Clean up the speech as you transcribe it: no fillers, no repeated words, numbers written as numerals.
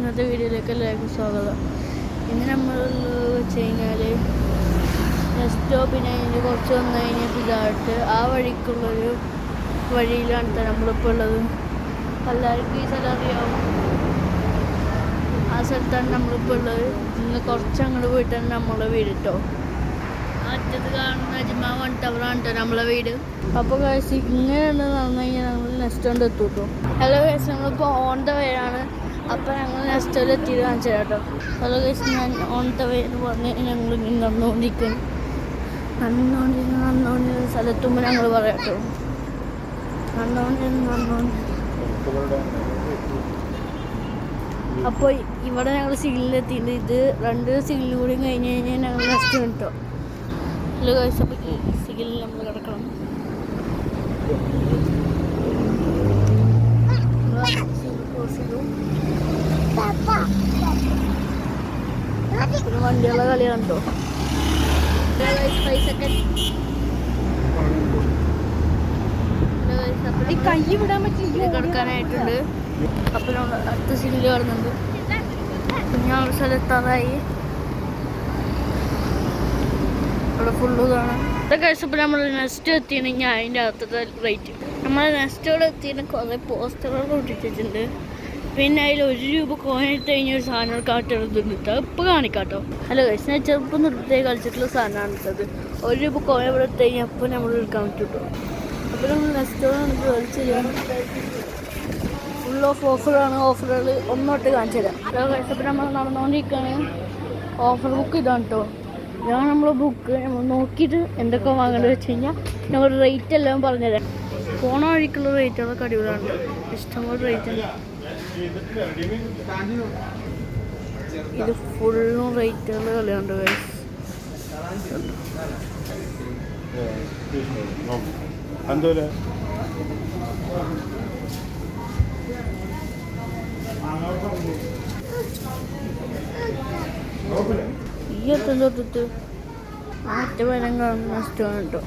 ഇന്നത്തെ വീഡിയോയിലേക്ക് എല്ലാവർക്കും സ്വാഗതം. ഇന്ന് നമ്മൾ വെച്ച് കഴിഞ്ഞാൽ ബസ് സ്റ്റോപ്പിന് കഴിഞ്ഞ് കുറച്ച് വന്നു കഴിഞ്ഞാൽ ഇതായിട്ട് ആ വഴിക്കുള്ളൊരു വഴിയിലാണ് നമ്മളിപ്പോൾ ഉള്ളത്. എല്ലാവർക്കും ഈ സ്ഥലം അറിയാവും. ആ സ്ഥലത്താണ് നമ്മളിപ്പോൾ ഉള്ളത്. ഇന്ന് കുറച്ച് അങ്ങോട്ട് പോയിട്ടാണ് നമ്മളെ വീട് കേട്ടോ. അറ്റത്ത് കാണുന്ന അജ്മാ 1 ടവറാണ് കേട്ടോ നമ്മളെ വീട്. അപ്പോൾ കഴിച്ച് ഇങ്ങനെയുണ്ട് നടന്നു കഴിഞ്ഞാൽ നമ്മൾ നെക്സ്റ്റ് കൊണ്ട് എത്തും കേട്ടോ. ഹലോ കഴിച്ച് നമ്മളിപ്പോൾ ഓൺ ദ വേ ആണ്. അപ്പോൾ ഞങ്ങൾ നെക്സ്റ്റ് എത്തിയിട്ട് കാണിച്ചു തരാം കേട്ടോ. ഹലോ കഴിച്ച് ഞാൻ ഓൺ ദ വേ എന്ന് പറഞ്ഞ് ഞങ്ങൾ നടന്നുകൊണ്ടിരിക്കുന്ന സ്ഥലത്തുമ്പോൾ ഞങ്ങൾ പറയാം കേട്ടോ. അപ്പോൾ ഇവിടെ ഞങ്ങൾ സിഗ്നലിലെത്തിയിട്ട് ഇത് 2 സിഗ്നൽ കൂടി കഴിഞ്ഞ് കഴിഞ്ഞാൽ ഞങ്ങൾ നെക്സ്റ്റ് കിട്ടോ. ഹലോ ഗൈസ്, അപ്പോൾ ഈ സിഗ്നലിൽ നമ്മൾ കിടക്കണം. പിന്നെ വണ്ടിയുള്ള കളിയാണ് കേട്ടോ. 5 സെക്കൻഡ്. കൈ വിടാൻ പറ്റില്ല, കിടക്കാനായിട്ടുണ്ട്. അപ്പോൾ നമ്മൾ അടുത്ത സിഗ്നൽ കാണുന്നുണ്ട്. പിന്നെ ആ സ്ഥലത്താറായി അവിടെ ഫുള്ള് കാണാം. അതൊക്കെ ഇപ്പോൾ നമ്മൾ നെക്സ്റ്റ് എത്തിയെങ്കിൽ അതിൻ്റെ അകത്തത്തെ റേറ്റ് നമ്മൾ നെക്സ്റ്റോടെ എത്തിയതിന് കുറേ പോസ്റ്ററുകൾ ഒട്ടിച്ചിട്ടുണ്ട്. പിന്നെ അതിൽ 1 രൂപ കോയിൻ ഇട്ട് കഴിഞ്ഞൊരു സാധനം കാട്ടെടുത്തിട്ട് ഇപ്പോൾ കാണിക്കാട്ടോ. ഹലോ ഗൈസ്, ഞാൻ ചെറുപ്പം നിർത്തി കളിച്ചിട്ടുള്ള സാധനമാണ് ഇട്ടത്. 1 രൂപ കോയിൻ ഇവിടെ ഇട്ട് കഴിഞ്ഞാൽ അപ്പോൾ നമ്മൾ എടുക്കാൻ പറ്റും. അപ്പോൾ നമ്മൾ നെക്സ്റ്റോടെ നമുക്ക് കളിച്ച് ചെയ്യാം. ഫുൾ ഓഫറാണ്. ഓഫറുകൾ ഒന്നോട്ട് കാണിച്ചു തരാം. ഹലോ ഗൈസ്, അപ്പോൾ നമ്മൾ നടന്നുകൊണ്ടിരിക്കുകയാണ്. ഓഫർ ബുക്ക് ഇതാണ് കേട്ടോ. ഇതാണ് നമ്മളെ ബുക്ക്. നമ്മൾ നോക്കിയിട്ട് എന്തൊക്കെ വാങ്ങേണ്ടത് വെച്ച് കഴിഞ്ഞാൽ നമ്മൾ റേറ്റ് എല്ലാം പറഞ്ഞുതരാം. പോണ വഴിക്കുള്ള റേറ്റുകളൊക്കെ അടിപൊളിയാണ്. ഇഷ്ടംപോലെ റേറ്റ് ഉണ്ട്. ഇത് ഫുള്ളും റേറ്റുകൾ കളിയുണ്ട് ഗൈസ്. ഈ എത്തും തൊട്ടിട്ട് മറ്റേ വരം കാണുന്ന നഷ്ടമാണ് കേട്ടോ.